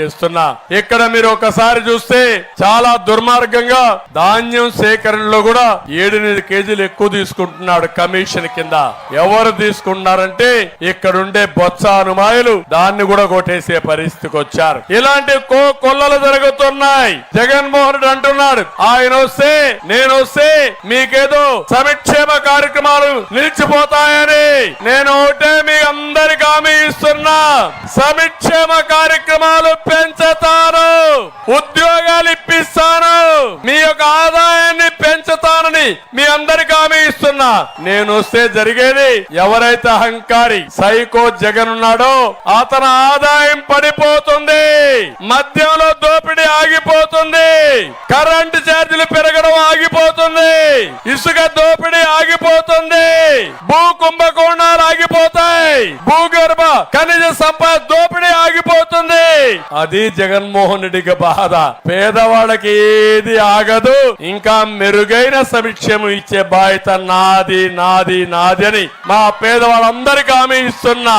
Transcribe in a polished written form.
చేస్తున్నా. ఇక్కడ మీరు ఒకసారి చూస్తే చాలా దుర్మార్గంగా ధాన్యం సేకరణలో కూడా 7-8 కేజీలు ఎక్కువ తీసుకుంటున్నాడు కమిషన్ కింద. ఎవరు తీసుకున్నారంటే ఇక్కడుండే బొత్స అనుమాయులు దాన్ని కూడా కొట్టేసే పరిస్థితికి వచ్చారు. ఇలాంటి కొల్లలు జరుగుతున్నాయి. జగన్మోహన్ రెడ్డి అంటున్నాడు ఆయన వస్తే నేను వస్తే మీకేదో సంక్షేమ కార్యక్రమాలు నిలిచిపోతాయని. నేను ఒకటే మీ అందరికి హామీ ఇస్తున్నా, సంక్షేమ కార్యక్రమాలు పెంచుతాను, ఉద్యోగాలు ఇప్పిస్తాను, మీ యొక్క ఆదాయాన్ని పెంచుతానని మీ అందరికి హామీ ఇస్తున్నా. నేను వస్తే జరిగేది ఎవరైతే అహంకారి సైకో జగన్ ఉన్నాడో అతని ఆదాయం పడిపోతుంది, మద్యంలో దోపిడీ ఆగిపోతుంది, కరెంటు ఛార్జీలు పెరగడం ఆగిపోతుంది, ఇసుక దోపిడీ ఆగిపోతుంది, భూ కుంభకోణాలు ఆగిపోతాయి, భూగర్భ ఖనిజ సంపద దోపిడీ ఆగిపోతుంది. అది జగన్మోహన్ రెడ్డికి బాధ. పేదవాళ్ళకి ఏది ఆగదు, ఇంకా మెరుగైన సంక్షేమం ఇచ్చే బాధ్యత నాది నాది నాది అని మా పేదవాళ్ళందరికీ హామీ ఇస్తున్నా.